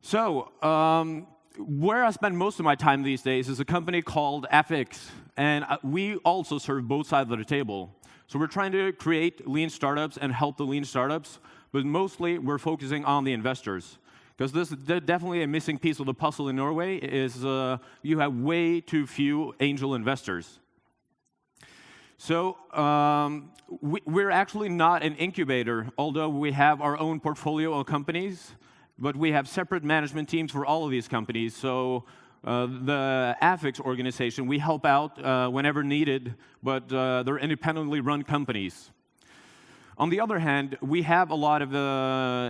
So, where I spend most of my time these days is a company called Affix, and we also serve both sides of the table. So we're trying to create lean startups and help the lean startups, but mostly we're focusing on the investors. Because this is definitely a missing piece of the puzzle in Norway is you have way too few angel investors. So we're actually not an incubator, although we have our own portfolio of companies. But we have separate management teams for all of these companies. So the Affix organization, we help out whenever needed, but they're independently run companies. On the other hand, we have a lot of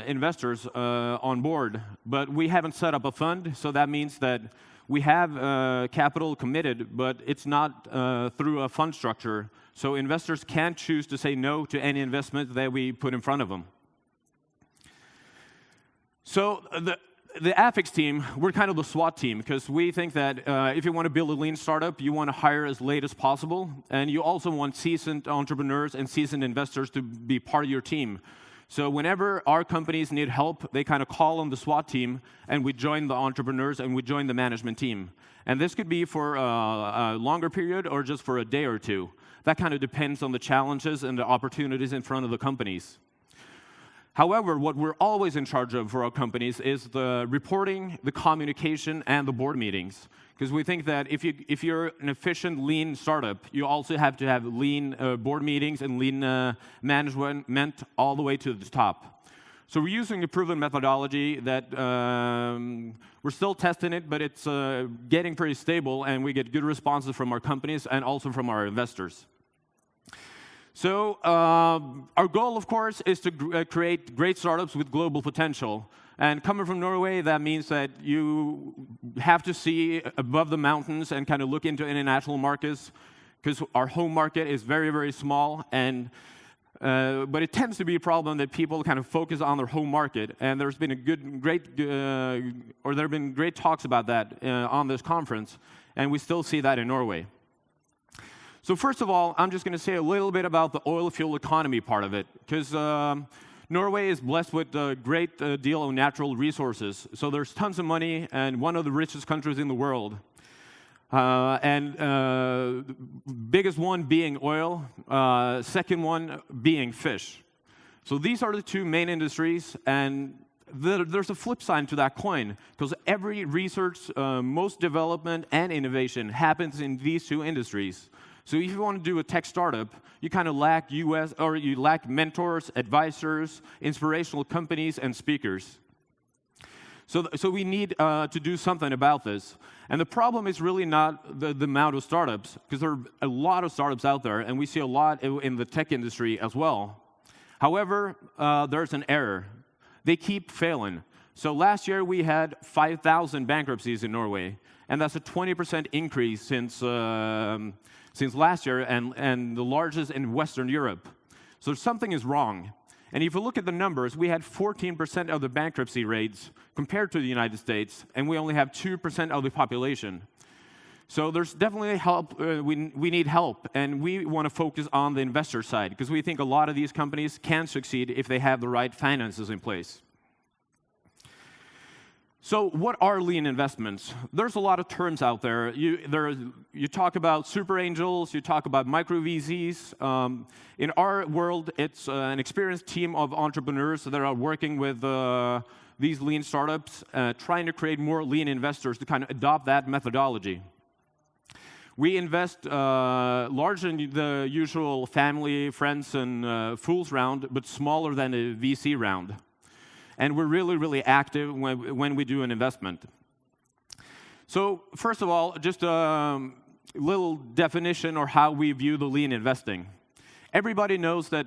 investors on board, but we haven't set up a fund, so that means that we have capital committed, but it's not through a fund structure. So investors can't choose to say no to any investment that we put in front of them. So the Affix team, we're kind of the SWAT team, because we think that if you want to build a lean startup, you want to hire as late as possible, and you also want seasoned entrepreneurs and seasoned investors to be part of your team. So whenever our companies need help, they kind of call on the SWAT team, and we join the entrepreneurs, and we join the management team. And this could be for a longer period or just for a day or two. That kind of depends on the challenges and the opportunities in front of the companies. However, what we're always in charge of for our companies is the reporting, the communication, and the board meetings. Because we think that if you're an efficient, lean startup, you also have to have lean board meetings and lean management all the way to the top. So we're using a proven methodology that we're still testing it, but it's getting pretty stable, and we get good responses from our companies and also from our investors. So our goal, of course, is to create great startups with global potential. And coming from Norway, that means that you have to see above the mountains and kind of look into international markets, because our home market is very, very small. But it tends to be a problem that people kind of focus on their home market. And there's been there have been great talks about that on this conference, and we still see that in Norway. So first of all, I'm just going to say a little bit about the oil fuel economy part of it, because Norway is blessed with a great deal of natural resources. So there's tons of money, and one of the richest countries in the world. Biggest one being oil, second one being fish. So these are the two main industries, and there's a flip side to that coin, because every research, most development, and innovation happens in these two industries. So if you want to do a tech startup, you kind of lack you lack mentors, advisors, inspirational companies, and speakers. So we need to do something about this. And the problem is really not the amount of startups, because there are a lot of startups out there, and we see a lot in the tech industry as well. However, there's an error. They keep failing. So last year we had 5,000 bankruptcies in Norway, and that's a 20% increase since last year, and the largest in Western Europe. So something is wrong. And if you look at the numbers, we had 14% of the bankruptcy rates compared to the United States, and we only have 2% of the population. So there's definitely help. We need help, and we want to focus on the investor side, because we think a lot of these companies can succeed if they have the right finances in place. So what are lean investments? There's a lot of terms out there. You talk about super angels, you talk about micro VCs. In our world, it's an experienced team of entrepreneurs that are working with these lean startups, trying to create more lean investors to kind of adopt that methodology. We invest larger than the usual family, friends, and fools round, but smaller than a VC round. And we're really, really active when we do an investment. So first of all, just a little definition or how we view the lean investing. Everybody knows that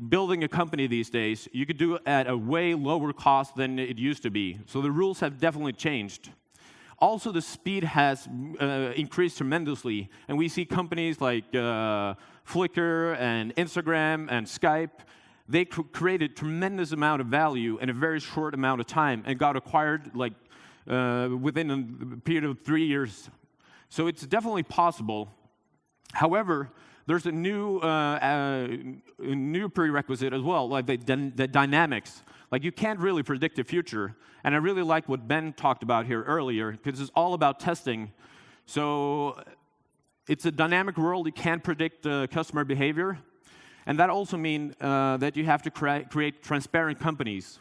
building a company these days, you could do it at a way lower cost than it used to be. So the rules have definitely changed. Also, the speed has increased tremendously. And we see companies like Flickr and Instagram and Skype. They created tremendous amount of value in a very short amount of time and got acquired within a period of 3 years. So it's definitely possible. However, there's a new prerequisite as well, like the dynamics. Like, you can't really predict the future. And I really like what Ben talked about here earlier, because it's all about testing. So it's a dynamic world. You can't predict customer behavior. And that also means that you have to create transparent companies.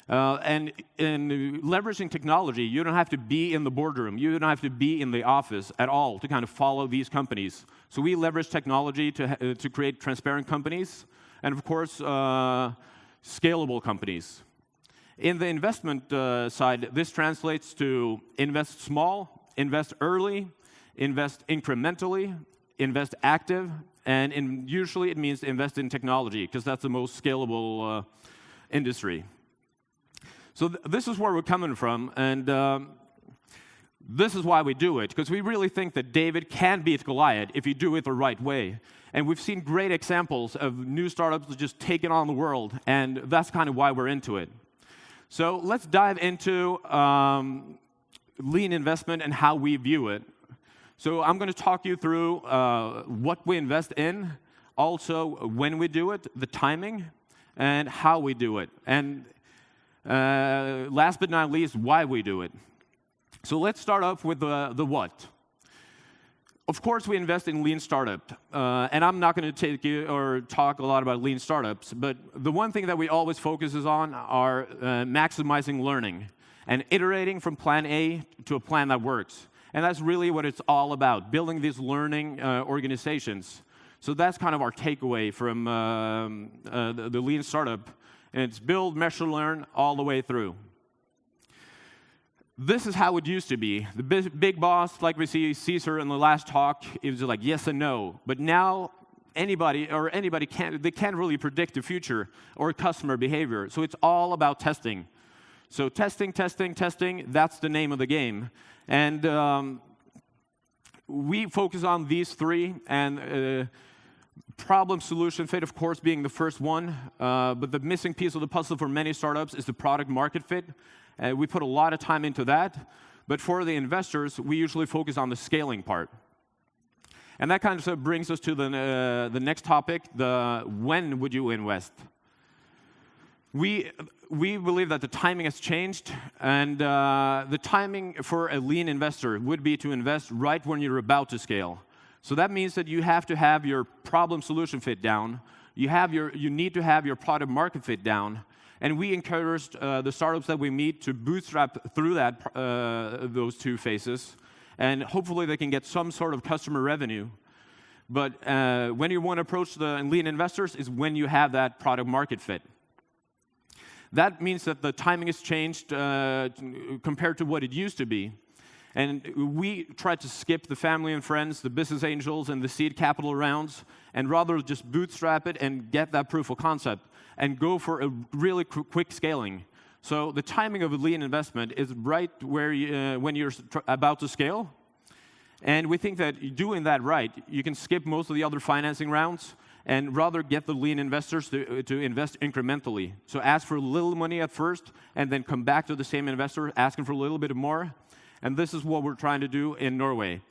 And in leveraging technology, you don't have to be in the boardroom. You don't have to be in the office at all to kind of follow these companies. So we leverage technology to create transparent companies, and of course, scalable companies. In the investment side, this translates to invest small, invest early, invest incrementally, invest active, and usually it means invest in technology, because that's the most scalable industry. So this is where we're coming from, and this is why we do it, because we really think that David can beat Goliath if you do it the right way. And we've seen great examples of new startups that just taking on the world, and that's kind of why we're into it. So let's dive into lean investment and how we view it. So I'm going to talk you through what we invest in, also when we do it, the timing, and how we do it. And last but not least, why we do it. So let's start off with the what. Of course, we invest in lean startup, and I'm not going to talk a lot about lean startups, but the one thing that we always focus on are maximizing learning and iterating from plan A to a plan that works. And that's really what it's all about, building these learning organizations. So that's kind of our takeaway from the lean startup. And it's build, measure, learn all the way through. This is how it used to be. The big boss, like we see Caesar in the last talk, it was like yes and no. But now anybody can't really predict the future or customer behavior. So it's all about testing. So testing, that's the name of the game. And we focus on these three, and problem solution fit, of course, being the first one. But the missing piece of the puzzle for many startups is the product market fit. We put a lot of time into that. But for the investors, we usually focus on the scaling part. And that kind of brings us to the next topic, the when would you invest? We believe that the timing has changed, and the timing for a lean investor would be to invest right when you're about to scale. So that means that you have to have your problem solution fit down. You need to have your product market fit down, and we encourage the startups that we meet to bootstrap through those two phases, and hopefully they can get some sort of customer revenue. But when you want to approach the lean investors is when you have that product market fit. That means that the timing has changed compared to what it used to be. And we try to skip the family and friends, the business angels, and the seed capital rounds, and rather just bootstrap it and get that proof of concept and go for a really quick scaling. So the timing of a lean investment is right where when you're about to scale. And we think that doing that right, you can skip most of the other financing rounds and rather get the lean investors to invest incrementally. So ask for a little money at first, and then come back to the same investor, asking for a little bit more. And this is what we're trying to do in Norway.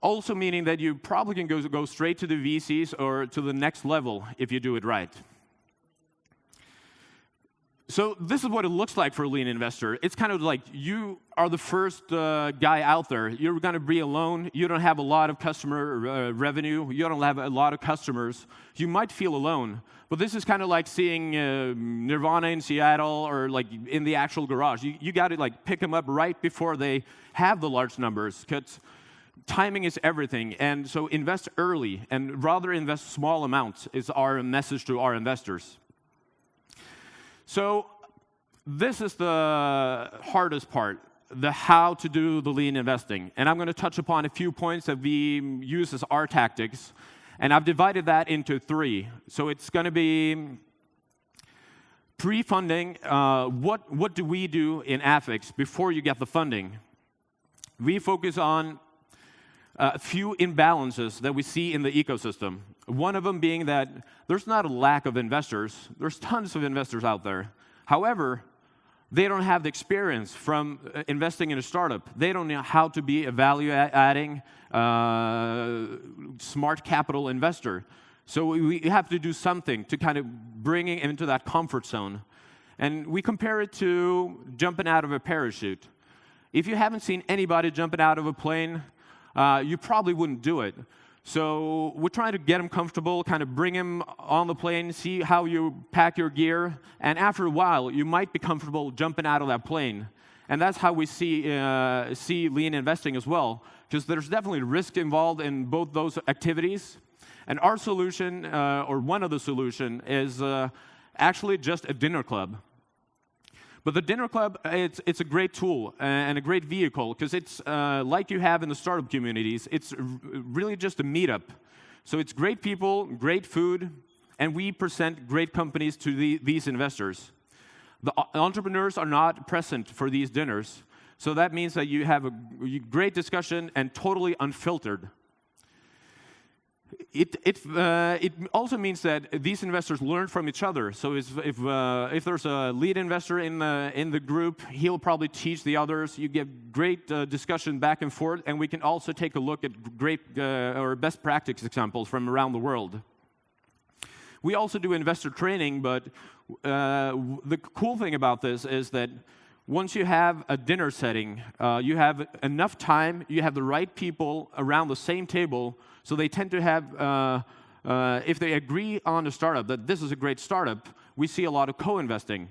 Also meaning that you probably can go straight to the VCs or to the next level if you do it right. So this is what it looks like for a lean investor. It's kind of like you are the first guy out there. You're going to be alone. You don't have a lot of customer revenue. You don't have a lot of customers. You might feel alone. But this is kind of like seeing Nirvana in Seattle or like in the actual garage. You got to like pick them up right before they have the large numbers, because timing is everything. And so invest early and rather invest small amounts is our message to our investors. So this is the hardest part, the how to do the lean investing. And I'm going to touch upon a few points that we use as our tactics. And I've divided that into three. So it's going to be pre-funding. What do we do in Affix before you get the funding? We focus on a few imbalances that we see in the ecosystem. One of them being that there's not a lack of investors. There's tons of investors out there. However, they don't have the experience from investing in a startup. They don't know how to be a value-adding, smart capital investor. So we have to do something to kind of bring it into that comfort zone. And we compare it to jumping out of a parachute. If you haven't seen anybody jumping out of a plane, you probably wouldn't do it. So we're trying to get them comfortable, kind of bring them on the plane, see how you pack your gear, and after a while, you might be comfortable jumping out of that plane. And that's how we see lean investing as well, because there's definitely risk involved in both those activities. And our solution, or one of the solutions, is actually just a dinner club. But the dinner club, it's a great tool and a great vehicle, because it's like you have in the startup communities. It's really just a meetup. So it's great people, great food, and we present great companies to these investors. The entrepreneurs are not present for these dinners, so that means that you have a great discussion and totally unfiltered. It also means that these investors learn from each other. So if there's a lead investor in the group, he'll probably teach the others. You get great discussion back and forth, and we can also take a look at great or best practice examples from around the world. We also do investor training, but the cool thing about this is that once you have a dinner setting, you have enough time, you have the right people around the same table, so they tend to have, if they agree on a startup, that this is a great startup, we see a lot of co-investing.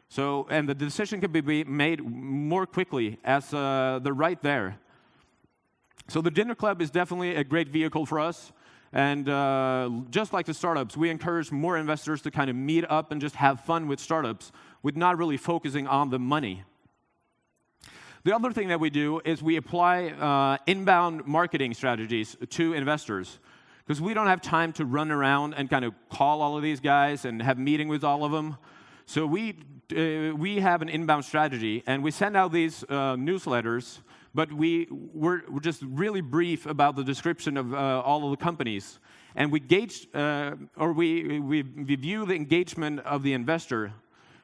So, and the decision can be made more quickly as they're right there. So the dinner club is definitely a great vehicle for us. And just like the startups, we encourage more investors to kind of meet up and just have fun with startups, with not really focusing on the money. The other thing that we do is we apply inbound marketing strategies to investors, because we don't have time to run around and kind of call all of these guys and have meeting with all of them. So we have an inbound strategy, and we send out these newsletters, but we're just really brief about the description of all of the companies. And we gauge, or we view the engagement of the investor.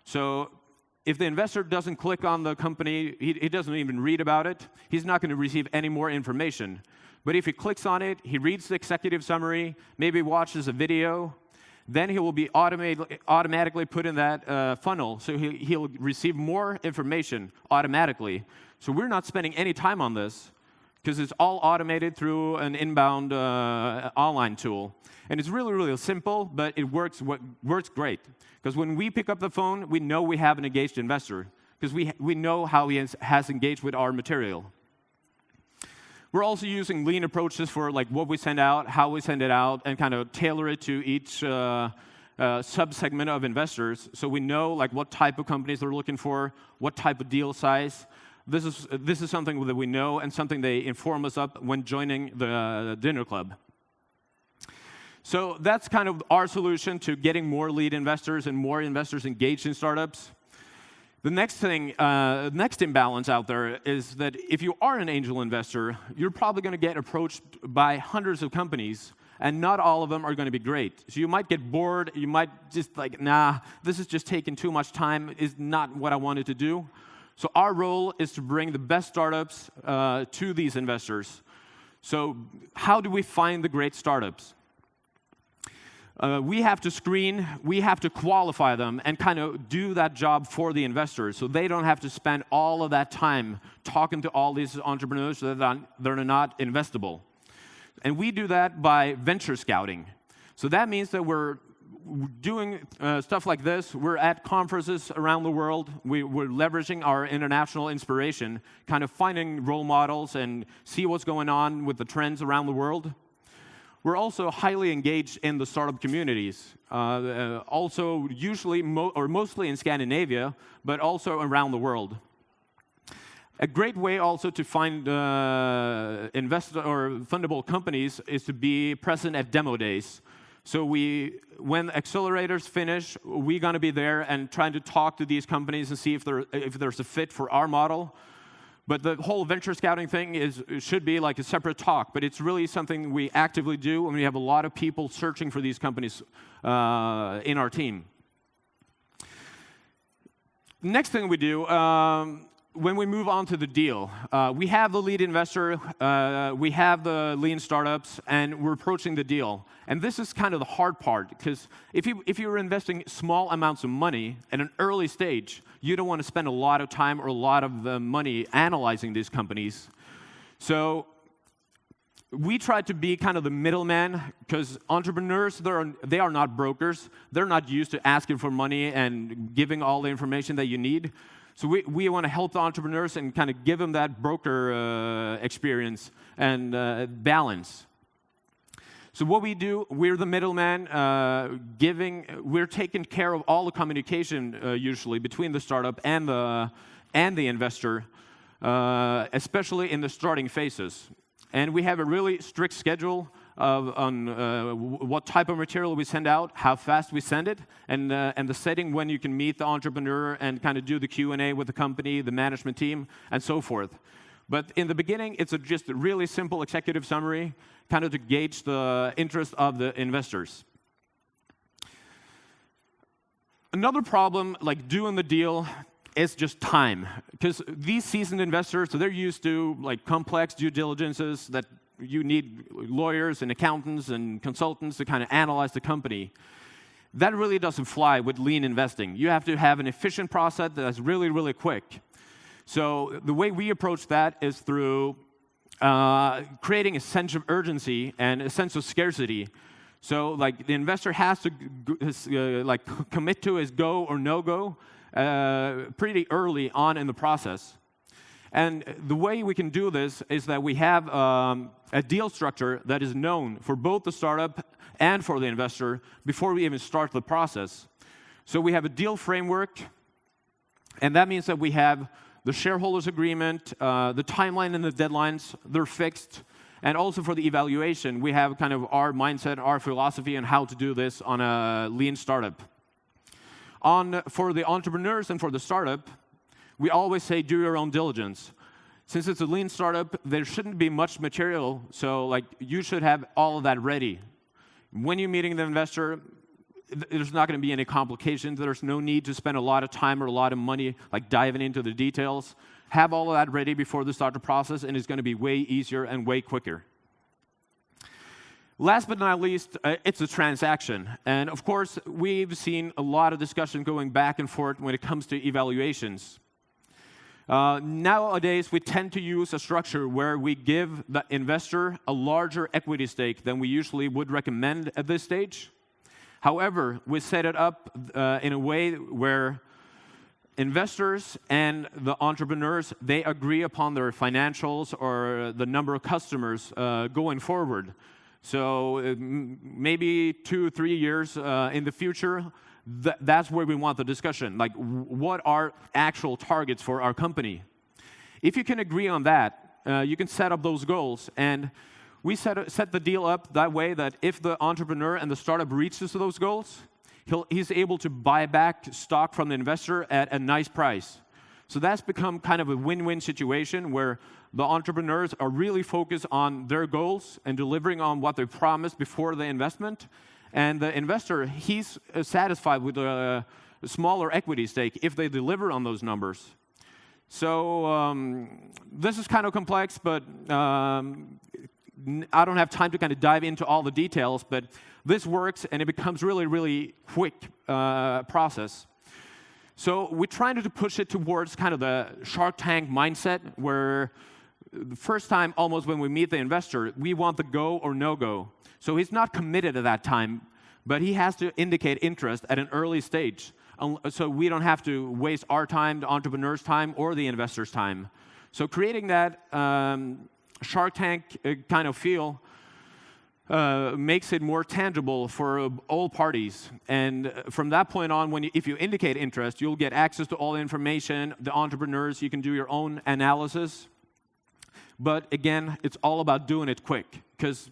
So if the investor doesn't click on the company, he doesn't even read about it, he's not going to receive any more information. But if he clicks on it, he reads the executive summary, maybe watches a video, then he will be automatically put in that funnel, so he'll receive more information automatically. So we're not spending any time on this, because it's all automated through an inbound online tool. And it's really, really simple, but it works great. Because when we pick up the phone, we know we have an engaged investor, because we know how he has engaged with our material. We're also using lean approaches for like what we send out, how we send it out, and kind of tailor it to each sub-segment of investors, so we know like what type of companies they're looking for, what type of deal size. This is something that we know and something they inform us of when joining the dinner club. So that's kind of our solution to getting more lead investors and more investors engaged in startups. The next thing, next imbalance out there is that if you are an angel investor, you're probably going to get approached by hundreds of companies, and not all of them are going to be great. So you might get bored, you might just like, nah, this is just taking too much time, is not what I wanted to do. So our role is to bring the best startups to these investors. So how do we find the great startups? We have to screen, we have to qualify them, and kind of do that job for the investors, so they don't have to spend all of that time talking to all these entrepreneurs that are not investable. And we do that by venture scouting. So that means that we're doing stuff like this. We're at conferences around the world. We're leveraging our international inspiration, kind of finding role models and see what's going on with the trends around the world. We're also highly engaged in the startup communities, also usually or mostly in Scandinavia, but also around the world. A great way also to find investor or fundable companies is to be present at demo days. So when accelerators finish, we're going to be there and trying to talk to these companies and see if there's a fit for our model. But the whole venture scouting thing should be like a separate talk, but it's really something we actively do, and we have a lot of people searching for these companies in our team. Next thing we do, when we move on to the deal, we have the lead investor, we have the lean startups, and we're approaching the deal. And this is kind of the hard part, because if you're investing small amounts of money at an early stage, you don't want to spend a lot of time or a lot of money analyzing these companies. So we try to be kind of the middleman, because entrepreneurs, they are not brokers. They're not used to asking for money and giving all the information that you need. So we want to help the entrepreneurs and kind of give them that broker experience and balance. So what we do, we're the middleman, we're taking care of all the communication usually between the startup and the investor, especially in the starting phases. And we have a really strict schedule on what type of material we send out, how fast we send it, and the setting when you can meet the entrepreneur and kind of do the Q&A with the company, the management team, and so forth. But in the beginning, it's just a really simple executive summary, kind of to gauge the interest of the investors. Another problem, like doing the deal, is just time. Because these seasoned investors, so they're used to like complex due diligences that you need lawyers and accountants and consultants to kind of analyze the company. That really doesn't fly with lean investing. You have to have an efficient process that's really, really quick. So the way we approach that is through creating a sense of urgency and a sense of scarcity. So like the investor has to like commit to his go or no-go pretty early on in the process. And the way we can do this is that we have a deal structure that is known for both the startup and for the investor before we even start the process. So we have a deal framework, and that means that we have the shareholders agreement, the timeline and the deadlines, they're fixed. And also for the evaluation, we have kind of our mindset, our philosophy on how to do this on a lean startup. For the entrepreneurs and for the startup, we always say do your own diligence. Since it's a lean startup, there shouldn't be much material, so like you should have all of that ready. When you're meeting the investor, there's not going to be any complications. There's no need to spend a lot of time or a lot of money like diving into the details. Have all of that ready before they start the process, and it's going to be way easier and way quicker. Last but not least, it's a transaction. And of course, we've seen a lot of discussion going back and forth when it comes to evaluations. Nowadays, we tend to use a structure where we give the investor a larger equity stake than we usually would recommend at this stage. However, we set it up in a way where investors and the entrepreneurs, they agree upon their financials or the number of customers going forward. So maybe 2 or 3 years in the future, that's where we want the discussion. Like, what are actual targets for our company? If you can agree on that, you can set up those goals. And we set the deal up that way that if the entrepreneur and the startup reaches those goals, he's able to buy back stock from the investor at a nice price. So that's become kind of a win-win situation where the entrepreneurs are really focused on their goals and delivering on what they promised before the investment. And the investor, he's satisfied with a smaller equity stake if they deliver on those numbers. So this is kind of complex, but I don't have time to kind of dive into all the details, but this works, and it becomes really, really quick process. So we're trying to push it towards kind of the Shark Tank mindset, where the first time almost when we meet the investor, we want the go or no-go. So he's not committed at that time, but he has to indicate interest at an early stage, so we don't have to waste our time, the entrepreneur's time, or the investor's time. So creating that Shark Tank kind of feel makes it more tangible for all parties. And from that point on, if you indicate interest, you'll get access to all the information, the entrepreneurs, you can do your own analysis. But again, it's all about doing it quick, because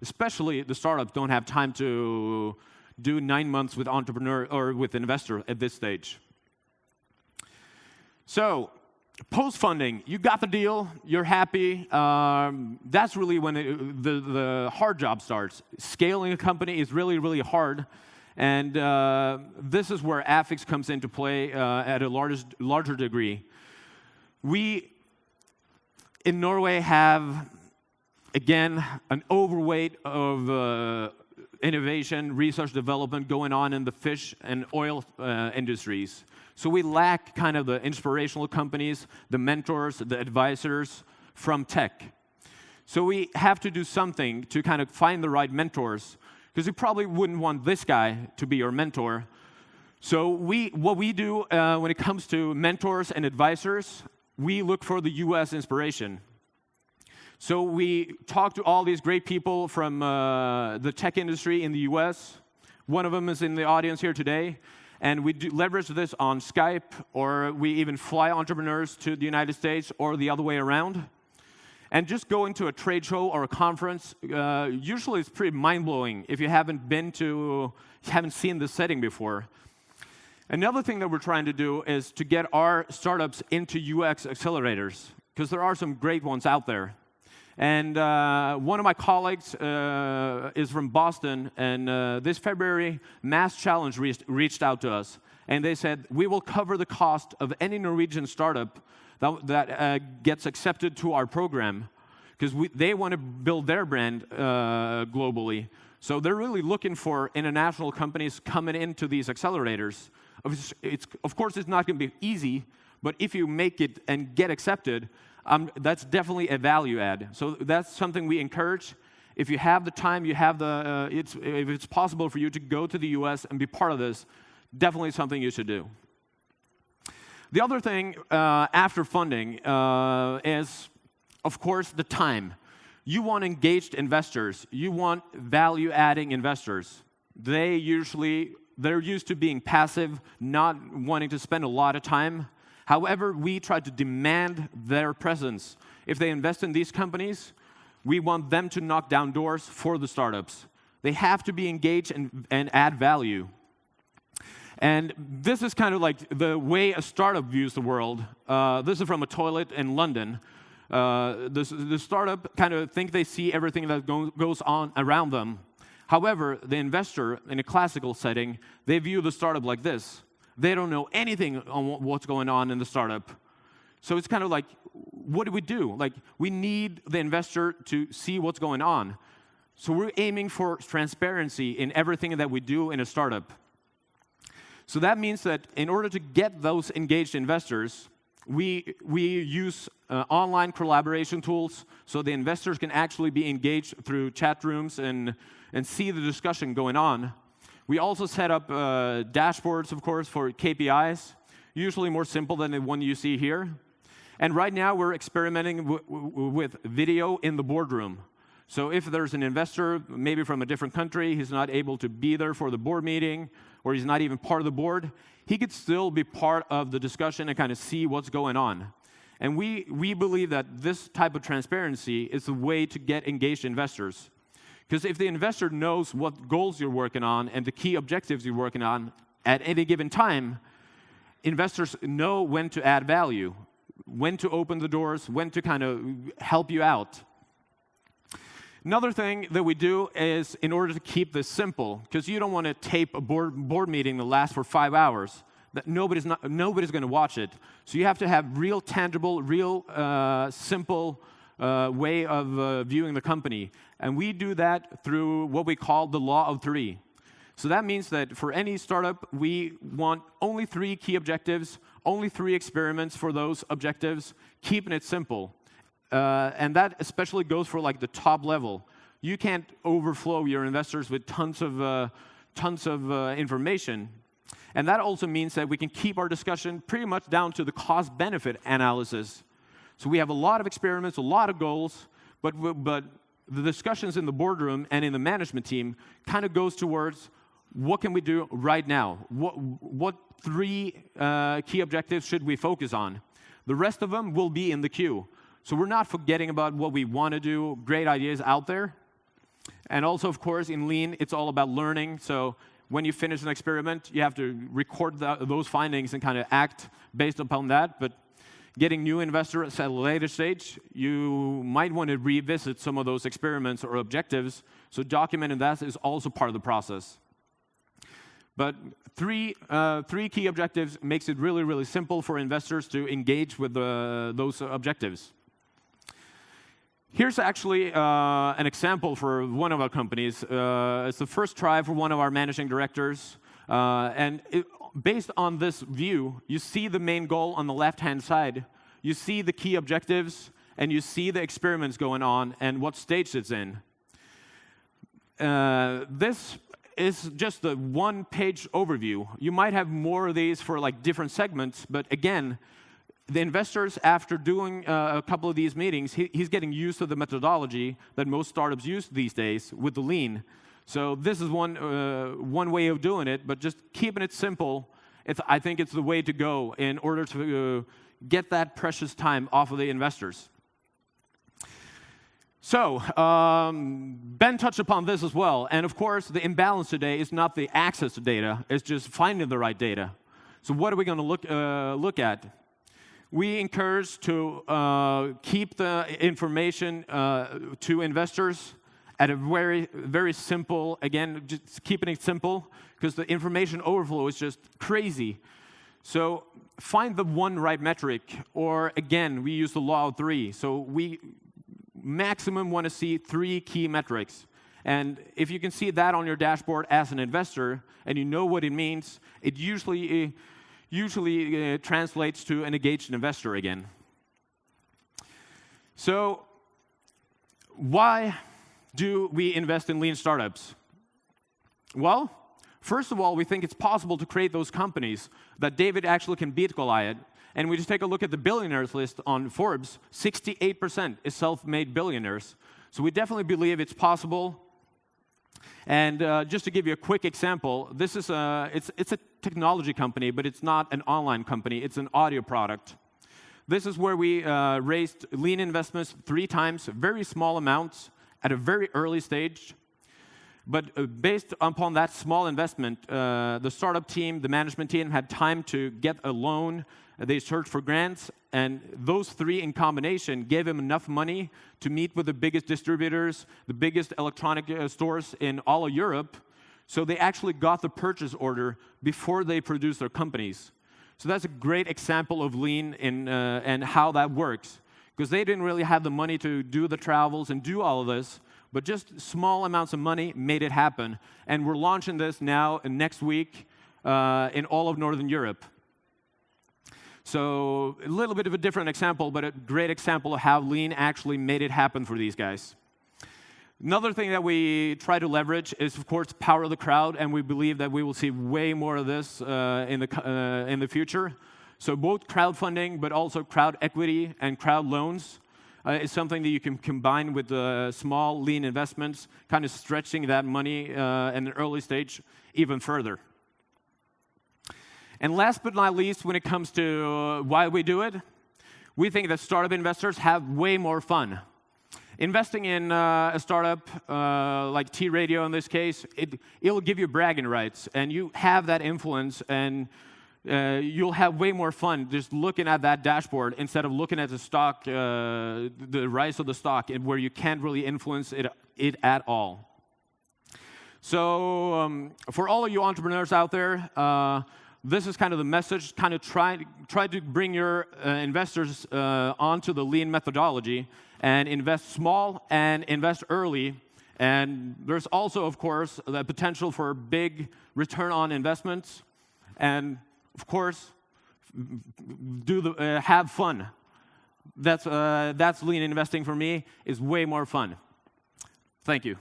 especially the startups don't have time to do 9 months with entrepreneur or with investor at this stage. So post-funding, you got the deal, you're happy. That's really when the hard job starts. Scaling a company is really, really hard. And this is where Affix comes into play at a larger degree. We, in Norway, have, again, an overweight of innovation, research development going on in the fish and oil industries. So we lack kind of the inspirational companies, the mentors, the advisors from tech. So we have to do something to kind of find the right mentors, because you probably wouldn't want this guy to be your mentor. So what we do when it comes to mentors and advisors, we look for the US inspiration. So we talk to all these great people from the tech industry in the US. One of them is in the audience here today. And we leverage this on Skype, or we even fly entrepreneurs to the United States, or the other way around. And just going to a trade show or a conference, usually it's pretty mind-blowing if you haven't seen this setting before. Another thing that we're trying to do is to get our startups into UX accelerators, because there are some great ones out there. And one of my colleagues is from Boston, and this February, Mass Challenge reached out to us. And they said, we will cover the cost of any Norwegian startup that gets accepted to our program, because they want to build their brand globally. So they're really looking for international companies coming into these accelerators. Of course, it's not going to be easy, but if you make it and get accepted, that's definitely a value add. So that's something we encourage. If you have the time, if it's possible for you to go to the US and be part of this, definitely something you should do. The other thing after funding is, of course, the time. You want engaged investors. You want value-adding investors. They're used to being passive, not wanting to spend a lot of time. However, we try to demand their presence. If they invest in these companies, we want them to knock down doors for the startups. They have to be engaged and add value. And this is kind of like the way a startup views the world. This is from a toilet in London. The startup kind of think they see everything that goes on around them. However, the investor, in a classical setting, they view the startup like this. They don't know anything on what's going on in the startup. So it's kind of like, what do we do? Like, we need the investor to see what's going on. So we're aiming for transparency in everything that we do in a startup. So that means that in order to get those engaged investors, we use online collaboration tools, so the investors can actually be engaged through chat rooms and see the discussion going on. We also set up dashboards, of course, for KPIs, usually more simple than the one you see here. And right now, we're experimenting with video in the boardroom. So if there's an investor, maybe from a different country, he's not able to be there for the board meeting, or he's not even part of the board, he could still be part of the discussion and kind of see what's going on. And we believe that this type of transparency is the way to get engaged investors. Because if the investor knows what goals you're working on and the key objectives you're working on at any given time, investors know when to add value, when to open the doors, when to kind of help you out. Another thing that we do is, in order to keep this simple, because you don't want to tape a board meeting that lasts for 5 hours, that nobody's going to watch it. So you have to have real tangible, real simple way of viewing the company. And we do that through what we call the law of three. So that means that for any startup, we want only 3 key objectives, only 3 experiments for those objectives, keeping it simple. And that especially goes for like the top level. You can't overflow your investors with tons of information. And that also means that we can keep our discussion pretty much down to the cost-benefit analysis. So we have a lot of experiments, a lot of goals, but the discussions in the boardroom and in the management team kind of goes towards what can we do right now? What 3 key objectives should we focus on? The rest of them will be in the queue. So we're not forgetting about what we want to do, great ideas out there. And also, of course, in Lean, it's all about learning. So when you finish an experiment, you have to record those findings and kind of act based upon that. But getting new investors at a later stage, you might want to revisit some of those experiments or objectives. So documenting that is also part of the process. But three key objectives makes it really, really simple for investors to engage with those objectives. Here's actually an example for one of our companies. It's the first try for one of our managing directors. Based on this view, you see the main goal on the left-hand side. You see the key objectives, and you see the experiments going on and what stage it's in. This is just a one-page overview. You might have more of these for like different segments, but again, the investors, after doing a couple of these meetings, he's getting used to the methodology that most startups use these days with the lean. So this is one way of doing it, but just keeping it simple, I think it's the way to go in order to get that precious time off of the investors. So, Ben touched upon this as well. And of course, the imbalance today is not the access to data, it's just finding the right data. So what are we going to look at? We encourage to keep the information to investors at a very, very simple, again, just keeping it simple, because the information overflow is just crazy. So find the one right metric, or again, we use the law of three. So we maximum want to see 3 key metrics. And if you can see that on your dashboard as an investor, and you know what it means, it usually translates to an engaged investor again. So why do we invest in lean startups? Well, first of all, we think it's possible to create those companies that David actually can beat Goliath. And we just take a look at the billionaires list on Forbes, 68% is self-made billionaires. So we definitely believe it's possible. And just to give you a quick example, this is it's a technology company, but it's not an online company. It's an audio product. This is where we raised lean investments 3 times, very small amounts, at a very early stage. But based upon that small investment, the startup team, the management team, had time to get a loan. They searched for grants, and those 3 in combination gave them enough money to meet with the biggest distributors, the biggest electronic stores in all of Europe. So they actually got the purchase order before they produced their companies. So that's a great example of lean and how that works. Because they didn't really have the money to do the travels and do all of this, but just small amounts of money made it happen. And we're launching this now next week in all of Northern Europe. So a little bit of a different example, but a great example of how lean actually made it happen for these guys. Another thing that we try to leverage is, of course, power of the crowd, and we believe that we will see way more of this in the future. So both crowdfunding, but also crowd equity and crowd loans is something that you can combine with small, lean investments, kind of stretching that money in an early stage even further. And last but not least, when it comes to why we do it, we think that startup investors have way more fun. Investing in a startup like T-Radio in this case, it'll give you bragging rights, and you have that influence, and you'll have way more fun just looking at that dashboard instead of looking at the stock, the rise of the stock, where you can't really influence it at all. So for all of you entrepreneurs out there, this is kind of the message, kind of try to bring your investors onto the lean methodology and invest small and invest early. And there's also, of course, the potential for big return on investments. And, of course, have fun. That's lean investing for me, is way more fun. Thank you.